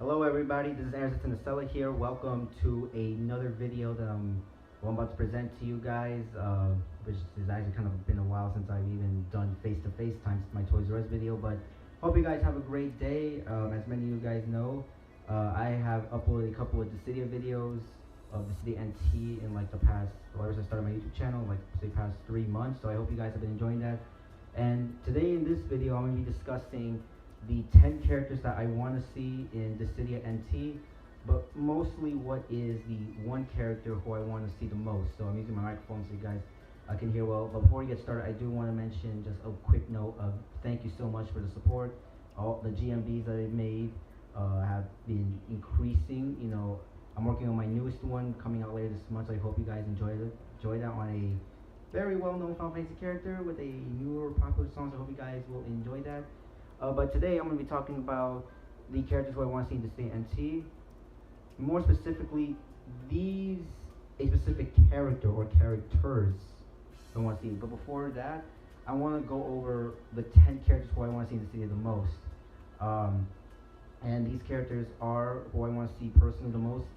Hello everybody, this is Anderson Estella here. Welcome to another video that I'm about to present to you guys, which has actually kind of been a while since I've even done face-to-face times my Toys R Us video, but hope you guys have a great day. As many of you guys know, I have uploaded a couple of Dissidia videos of Dissidia NT in like the past, or ever since I started my YouTube channel, like say past 3 months, so I hope you guys have been enjoying that. And today in this video, I'm going to be discussing the 10 characters that I want to see in Dissidia NT, but mostly what is the one character who I want to see the most. So I'm using my microphone so you guys can hear well. But before we get started, I do want to mention just a quick note of thank you so much for the support. All the GMBs that I've made have been increasing. You know, I'm working on my newest one coming out later this month, so I hope you guys enjoy that on a very well-known Final Fantasy character with a newer popular song, so I hope you guys will enjoy that. But today I'm going to be talking about the characters who I want to see in Dissidia NT. More specifically, a specific character or characters I want to see. But before that, I want to go over the 10 characters who I want to see in Dissidia the most. And these characters are who I want to see personally the most.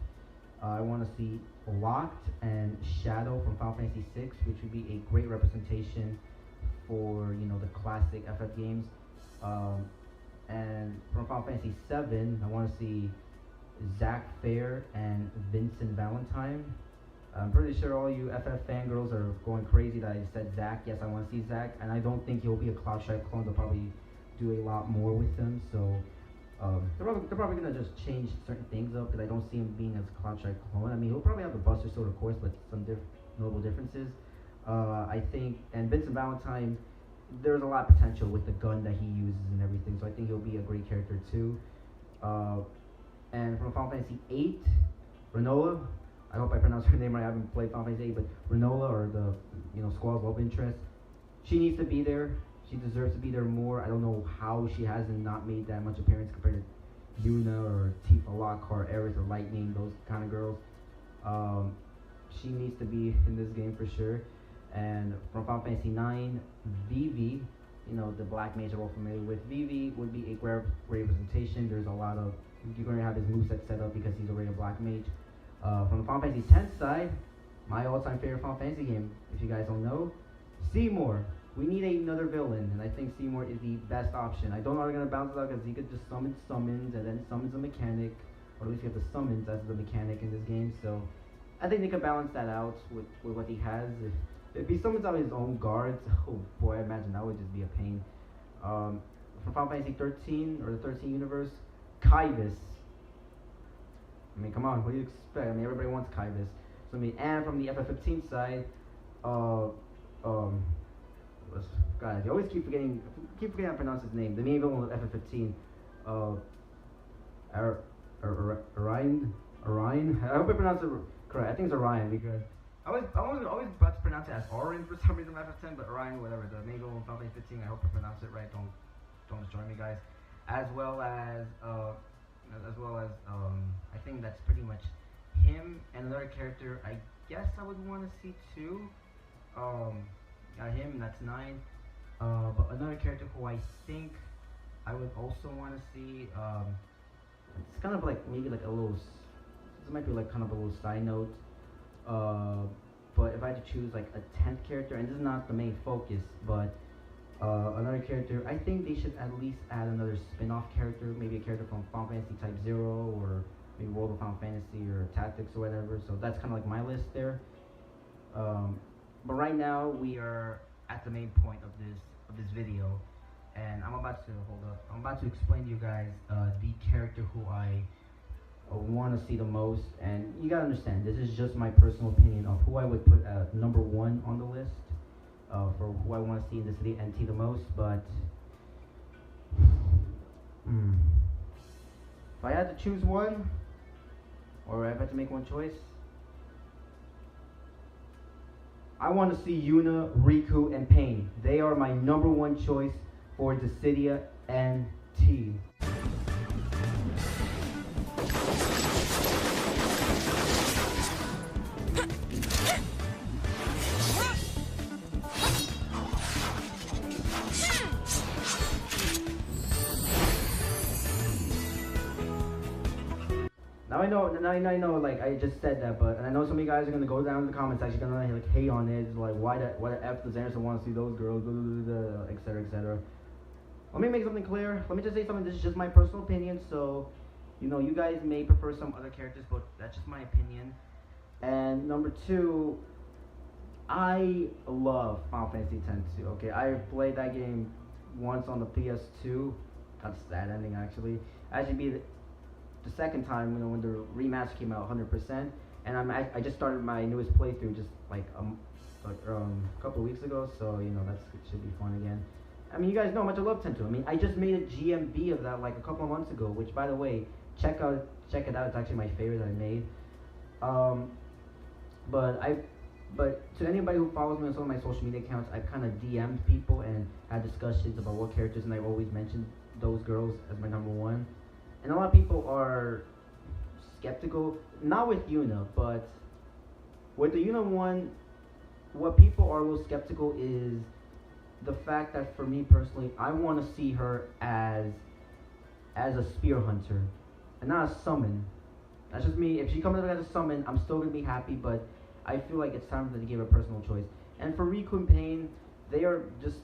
I want to see Locked and Shadow from Final Fantasy VI, which would be a great representation for, you know, the classic FF games. And from Final Fantasy VII, I want to see Zack Fair and Vincent Valentine. I'm pretty sure all you FF fangirls are going crazy that I said Zack. Yes, I want to see Zack, and I don't think he'll be a Cloud Stripe clone. They'll probably do a lot more with him, so they're probably going to just change certain things up, because I don't see him being as a Cloud Stripe clone. I mean, he'll probably have the Buster Sword, of course, but some notable differences. I think, and Vincent Valentine, there's a lot of potential with the gun that he uses and everything, so I think he'll be a great character too. And from Final Fantasy VIII, Rinola, I hope I pronounced her name right. I haven't played Final Fantasy VIII, but Rinola, or the Squall's love interest, she needs to be there. She deserves to be there more. I don't know how she hasn't not made that much appearance compared to Yuna or Tifa Lockhart, Aerith, or Lightning, those kind of girls. She needs to be in this game for sure. And from Final Fantasy IX, Vivi, the black mage we're all familiar with, Vivi would be a great representation. There's a lot of, you're going to have his moveset set up because he's already a black mage. From the Final Fantasy X side, my all-time favorite Final Fantasy game, if you guys don't know, Seymour. We need another villain, and I think Seymour is the best option. I don't know how they're going to balance it out, because he could just summon summons, and then summons a mechanic, or at least you have the summons as the mechanic in this game, so I think they could balance that out with what he has. If he summons out his own guards, oh boy, I imagine that would just be a pain. From Final Fantasy 13, or the 13 universe, Kaivis. I mean, come on, what do you expect? I mean, everybody wants Kaivis. So, I mean, and from the FF15 side, guys, you always keep forgetting how to pronounce his name. The main villain of FF15, Orion. I hope I pronounced it correct. I think it's Orion, because I was always about to pronounce it as Orin for some reason in FF10, but Orion, whatever. The main villain of Final Fantasy 15. I hope I pronounce it right. Don't destroy me, guys. As well as I think that's pretty much him. And another character I guess I would want to see too. Got him, and that's 9. But another character who I think I would also want to see, it's kind of like maybe like a little, this might be like kind of a little side note, but if I had to choose like a 10th character, and this is not the main focus, but another character, I think they should at least add another spin-off character, maybe a character from Final Fantasy Type 0, or maybe World of Final Fantasy, or Tactics, or whatever. So that's kind of like my list there. But right now we are at the main point of this video, and I'm about to explain to you guys the character who I want to see the most. And you gotta understand, this is just my personal opinion of who I would put at number 1 on the list for who I want to see in Dissidia NT the most. But if I had to choose one, or if I had to make one choice, I want to see Yuna, Rikku, and Paine. They are my number 1 choice for Dissidia NT. Now I know, like I just said that, but and I know some of you guys are gonna go down in the comments actually gonna like hate on it, like why the f does Anderson want to see those girls, blah, blah, blah, blah, etc. etc. Let me make something clear. Let me just say something. This is just my personal opinion, so you guys may prefer some other characters, but that's just my opinion. And number two, I love Final Fantasy X too. Okay, I played that game once on the PS2. That's a sad ending actually. Actually, be the second time when the remaster came out 100%, and I just started my newest playthrough just a couple of weeks ago, so that should be fun again. I mean, you guys know how much I love Tento. I mean, I just made a GMB of that like a couple of months ago, which by the way, check it out. It's actually my favorite that I made. Um, but to anybody who follows me on some of my social media accounts, I've kind of DM'd people and had discussions about what characters, and I've always mentioned those girls as my number one. And a lot of people are skeptical, not with Yuna, but with the Yuna one, what people are a little skeptical is the fact that for me personally, I want to see her as a spear hunter and not a summon. That's just me. If she comes up as a summon, I'm still gonna be happy, but I feel like it's time for them to give a personal choice. And for Rikku and Paine, they are just,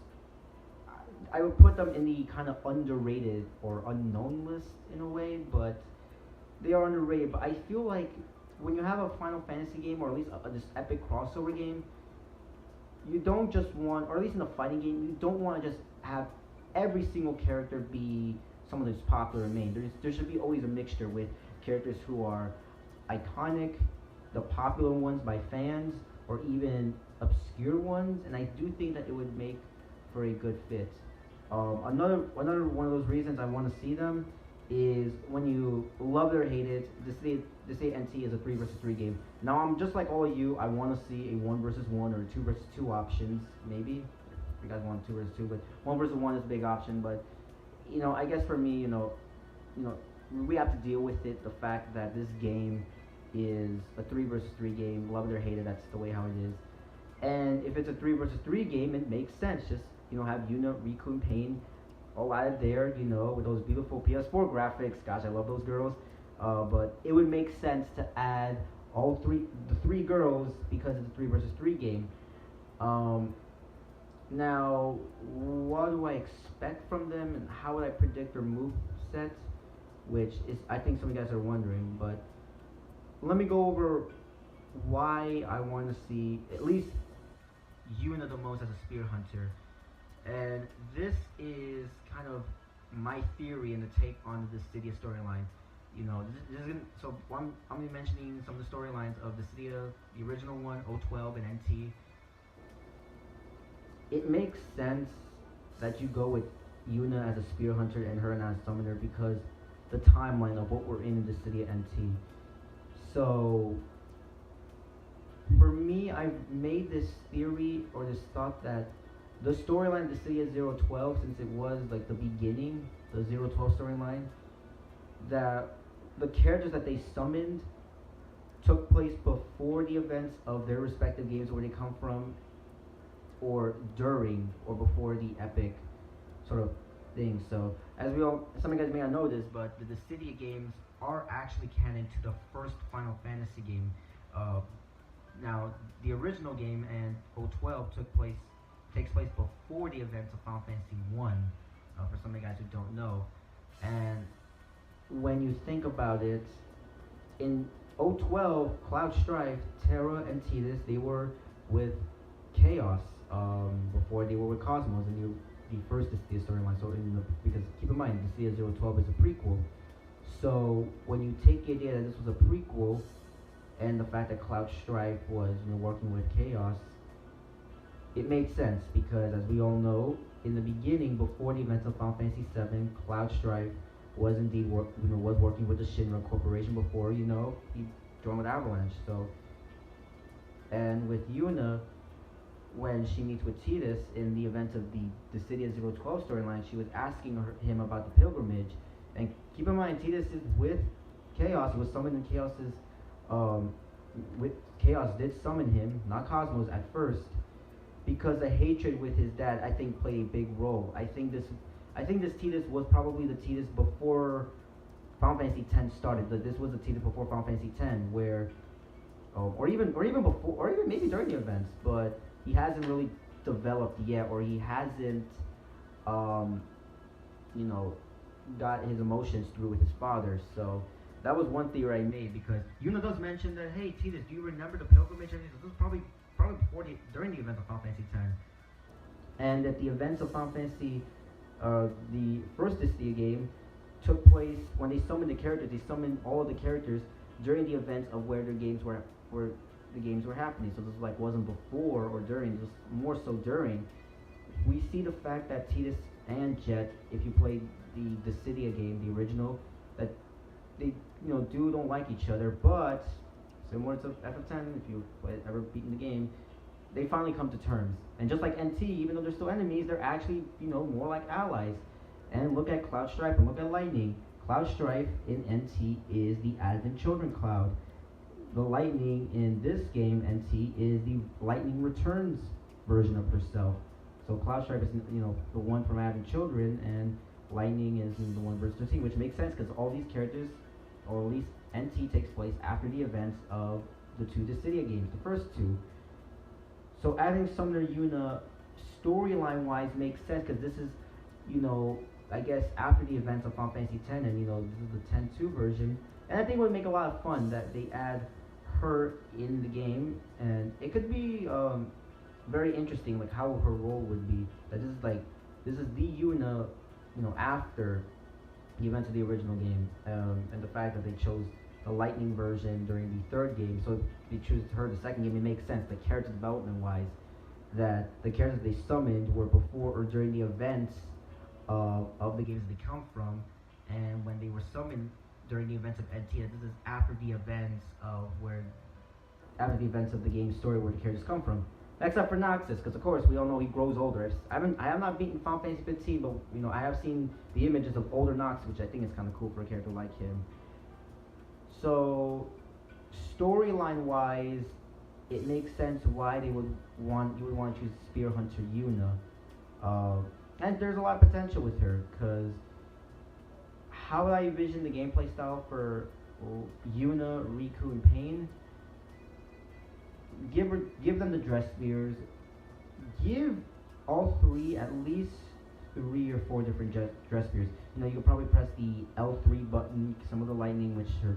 I would put them in the kind of underrated or unknown list in a way, but they are underrated. But I feel like when you have a Final Fantasy game, or at least this epic crossover game, you don't just want, or at least in a fighting game, you don't want to just have every single character be someone that's popular and main. There should be always a mixture with characters who are iconic, the popular ones by fans, or even obscure ones, and I do think that it would make for a good fit. Another one of those reasons I want to see them is when you love it or hate it. Dissidia NT is a 3 versus 3 game. Now I'm just like all of you. I want to see a 1 versus 1 or 2 versus 2 options, maybe. If you guys want 2 versus 2, but 1 versus 1 is a big option. But I guess for me, we have to deal with it. The fact that this game is a 3 versus 3 game. Love it or hate it, that's the way how it is. And if it's a 3 versus 3 game, it makes sense. Just have Yuna, Rikku, and Paine all out of there, with those beautiful PS4 graphics. Gosh, I love those girls. But it would make sense to add the three girls because it's a 3 versus 3 game. Now, what do I expect from them, and how would I predict their move sets? Which is, I think some of you guys are wondering, but let me go over why I want to see at least Yuna the most as a spear hunter. And this is kind of my theory and the take on the Dissidia storyline. I'm going to be mentioning some of the storylines of Dissidia, the original one, 012, and NT. It makes sense that you go with Yuna as a spear hunter and her as a summoner because the timeline of what we're in Dissidia NT. So, for me, I've made this theory or this thought that the storyline of Dissidia 012, since it was like the beginning, the 012 storyline, that the characters that they summoned took place before the events of their respective games where they come from, or during or before the epic sort of thing. So, as some of you guys may not know this, but the Dissidia games are actually canon to the first Final Fantasy game. Now, the original game and 012 takes place before the events of Final Fantasy 1, for some of you guys who don't know. And when you think about it, in 012, Cloud Strife, Terra, and Tidus, they were with Chaos before they were with Cosmos in the first Dissidia storyline. So, because keep in mind, Dissidia 012 is a prequel. So, when you take the idea that this was a prequel, and the fact that Cloud Strife was working with Chaos, it made sense because, as we all know, in the beginning, before the events of Final Fantasy VII, Cloud Strife was indeed was working with the Shinra Corporation before he joined with Avalanche. So, and with Yuna, when she meets with Tidus in the event of the Dissidia 012 storyline, she was asking him about the pilgrimage. And keep in mind, Tidus is with Chaos. He was summoned in Chaos's. With Chaos did summon him, not Cosmos at first, because the hatred with his dad, I think, played a big role. I think this Tidus was probably the Tidus before Final Fantasy X started. This was the Tidus before Final Fantasy X, where, or even before, or even maybe during the events, but he hasn't really developed yet, or he hasn't, um, you know, got his emotions through with his father. So that was one theory I made, because Yuna does mention that, hey Tidus, do you remember the pilgrimage? This was probably before during the events of Final Fantasy X, and at the events of Final Fantasy, the first Dissidia game took place when they summoned the characters. They summoned all of the characters during the events of where the games were happening. So this like wasn't before or during. This was more so during. We see the fact that Tidus and Jet, if you played the Dissidia game, the original, that they don't like each other, but similar to FF10, if you ever beaten the game, they finally come to terms. And just like NT, even though they're still enemies, they're actually more like allies. And look at Cloud Strife and look at Lightning. Cloud Strife in NT is the Advent Children Cloud. The Lightning in this game, NT, is the Lightning Returns version of herself. So Cloud Strife is the one from Advent Children, and Lightning is the one version 13, which makes sense because all these characters, or at least NT, takes place after the events of the two Dissidia games, the first two. So adding Summoner Yuna storyline-wise makes sense because this is, I guess after the events of Final Fantasy X, and this is the 10-2 version, and I think it would make a lot of fun that they add her in the game, and it could be very interesting, like how her role would be. That this is the Yuna, after the events of the original game, and the fact that they chose the Lightning version during the third game, so if they choose her the second game, it makes sense, the character development-wise, that the characters they summoned were before or during the events of the games they come from, and when they were summoned during the events of NT, this is after the events of the game's story where the characters come from. Except for Noxus, because of course we all know he grows older. I have not beaten Final Fantasy 15, but I have seen the images of older Noxus, which I think is kind of cool for a character like him. So storyline-wise, it makes sense why you would want to choose Spear Hunter Yuna, and there's a lot of potential with her, because how would I envision the gameplay style for Yuna, Rikku, and Paine? Give them the dress spears. Give all three at least 3 or 4 different dress spears. You could probably press the L3 button, some of the lightning, which are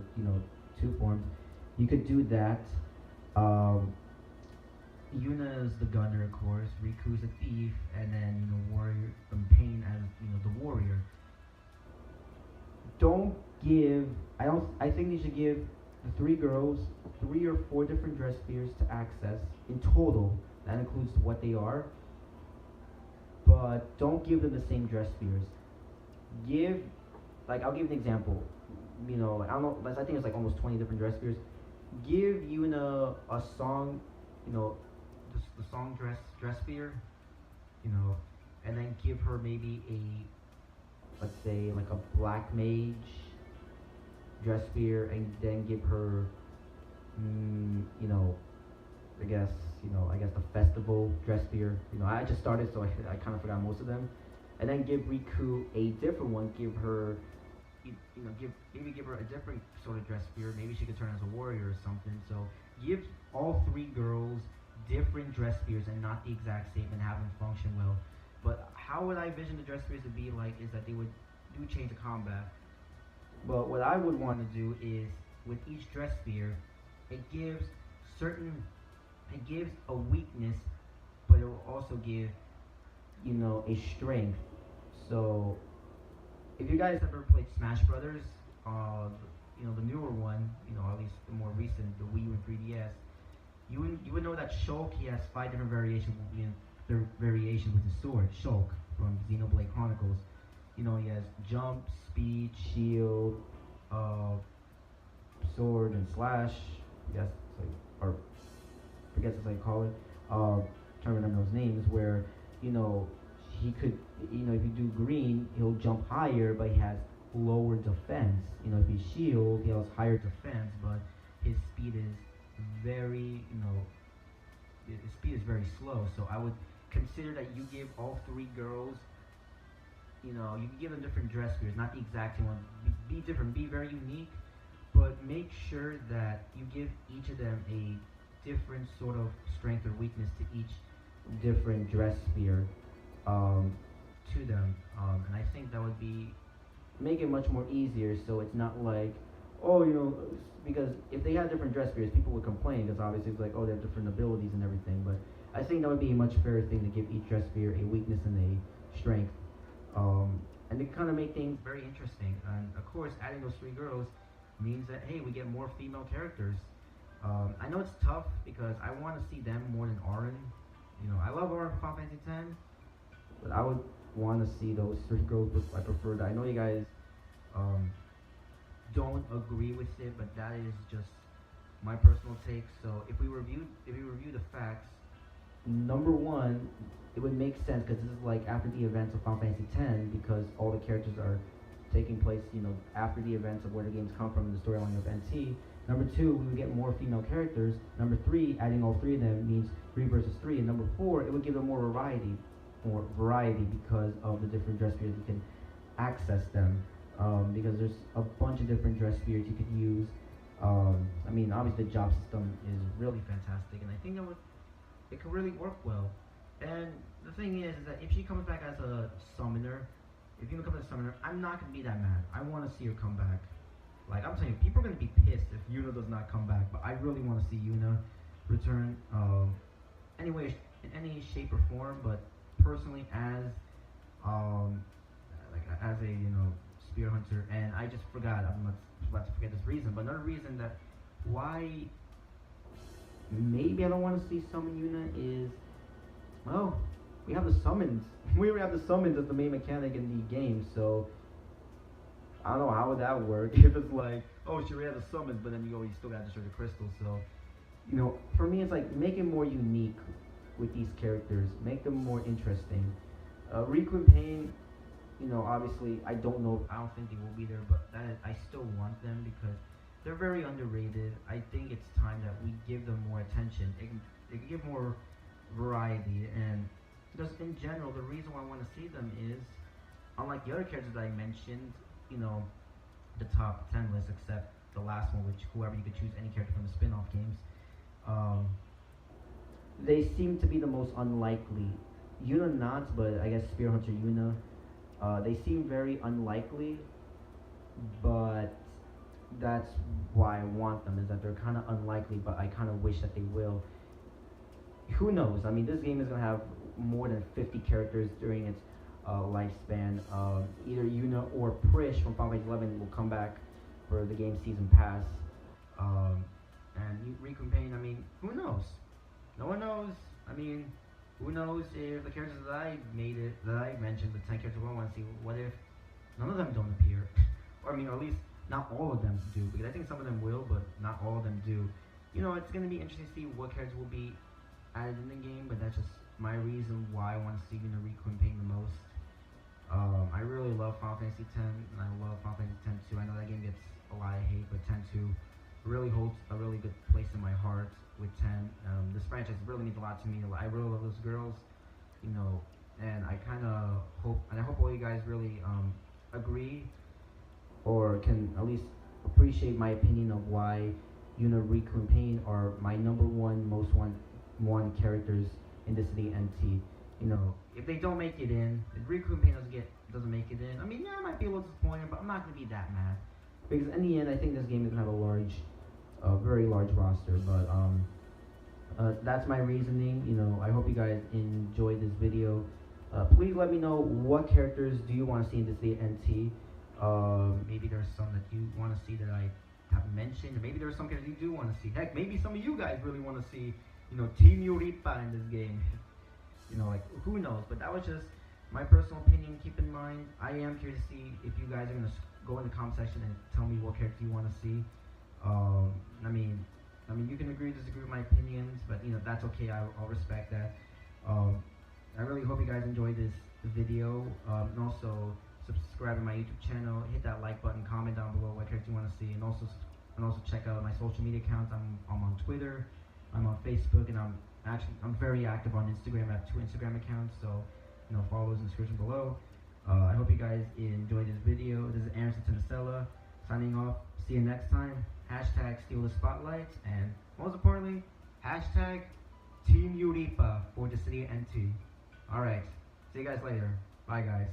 2 forms. You could do that. Yuna is the gunner, of course. Rikku is a thief, and then warrior. Paine as the warrior. I think they should give the 3 girls 3 or 4 different dress spears to access in total. That includes what they are. But don't give them the same dress spears. I'll give an example. I don't know, I think it's like almost 20 different dress spears. Give Yuna a song, the song dress spear, and then give her maybe let's say like a black mage dress spear, and then give her, I guess the festival dress spear. I just started, so I kind of forgot most of them. And then give Rikku a different one. Give her, give her a different sort of dress spear. Maybe she could turn as a warrior or something. So give all 3 girls different dress spears and not the exact same, and have them function well. But how would I envision the dress spears to be like is that they would do change the combat. But what I would want to do is, with each dress spear, it gives a weakness, but it will also give, a strength. So, if you guys have ever played Smash Brothers, the newer one, at least the more recent, the Wii U and 3DS, you would know that Shulk, he has 5 different variations with his sword. Shulk from Xenoblade Chronicles. He has jump, speed, shield, sword, and slash. Yes, or I guess that's how you call it. Trying to remember those names. Where he could, if you do green, he'll jump higher, but he has lower defense. If he shield, he has higher defense, but his speed is very, his speed is very slow. So I would consider that you give all 3 girls you can give them different dress spears, not the exact same one. Be different, be very unique, but make sure that you give each of them a different sort of strength or weakness to each different dress spear to them. And I think that would make it much more easier, so it's not like, oh, because if they had different dress spears, people would complain, because obviously it's like, oh, they have different abilities and everything, but I think that would be a much fairer thing to give each dress spear a weakness and a strength, and to kind of make things very interesting. And of course, adding those 3 girls means that, hey, we get more female characters. I know it's tough because I want to see them more than Auron. I love Auron from Final Fantasy X, but I would want to see those 3 girls. I prefer that. I know you guys don't agree with it, but that is just my personal take. So if we review the facts, number 1, it would make sense because this is like after the events of Final Fantasy X, because all the characters are taking place, after the events of where the games come from in the storyline of NT. Number 2, we would get more female characters. Number 3, adding all 3 of them means 3 versus 3. And number 4, it would give them more variety because of the different dress spears. You can access them because there's a bunch of different dress spears you could use. I mean, obviously the job system is really fantastic, and I think it could really work well. And the thing is that if she comes back as a summoner, if Yuna comes as a summoner, I'm not going to be that mad. I want to see her come back. Like, I'm telling you, people are going to be pissed if Yuna does not come back, but I really want to see Yuna return anyway, in any shape or form. But personally, as as a spear hunter, and I just forgot, I'm not about to forget this reason, but another reason that why maybe I don't want to see summon Yuna is, well, we have the summons. We already have the summons as the main mechanic in the game, so I don't know how would that work if it's like, oh, she already has the summons, but then you still gotta destroy the crystal. So, for me, it's like, make it more unique with these characters, make them more interesting. Rikku and Paine, obviously, I don't think they will be there, but I still want them because they're very underrated. I think it's time that we give them more attention. It can give more variety, and just in general, the reason why I want to see them is, unlike the other characters that I mentioned, the top 10 list, except the last one, which whoever you could choose, any character from the spin-off games, they seem to be the most unlikely. Yuna not, but I guess Spear Hunter Yuna, they seem very unlikely, but that's why I want them, is that they're kind of unlikely, but I kind of wish that they will. Who knows? I mean, this game is going to have more than 50 characters during its lifespan. Either Yuna or Prish from Final Fantasy 11 will come back for the game season pass. And Rikku and Paine, I mean, who knows? No one knows. I mean, who knows if the characters that I mentioned, the 10 characters I want to see, what if none of them don't appear? Or I mean, or at least not all of them do, because I think some of them will, but not all of them do. It's going to be interesting to see what characters will be added in the game, but that's just my reason why I want to see Rikku and Paine the most. I really love Final Fantasy X, and I love Final Fantasy X-2. I know that game gets a lot of hate, but X-2 really holds a really good place in my heart with 10. This franchise really means a lot to me. I really love those girls, and I kind of hope, and I hope all you guys really agree, or can at least appreciate my opinion of why Rikku and Paine are my number 1 most wanted characters in Dissidia NT. If they don't make it in, if Rikku and Paine doesn't make it in, I mean, yeah, I might be a little disappointed, but I'm not going to be that mad. Because in the end, I think this game is going to have a very large roster, but that's my reasoning. I hope you guys enjoyed this video. Please let me know what characters do you want to see in Dissidia NT. Maybe there's some that you want to see that I haven't mentioned, or maybe there's some characters you do want to see. Heck, maybe some of you guys really want to see, Team Yuripa in this game. Like, who knows? But that was just my personal opinion. Keep in mind, I am curious to see if you guys are going to go in the comment section and tell me what character you want to see. I mean, you can agree or disagree with my opinions, but, that's okay. I'll respect that. I really hope you guys enjoyed this video. And also, subscribe to my YouTube channel. Hit that like button. Comment down below what character you want to see. And also check out my social media accounts. I'm on Twitter. I'm on Facebook, and I'm very active on Instagram. I have 2 Instagram accounts, so follow those in the description below. I hope you guys enjoyed this video. This is Aaron Santanastella signing off. See you next time. Hashtag steal the spotlight, and most importantly, hashtag Team Euripa for Dissidia NT. Alright, see you guys later. Bye guys.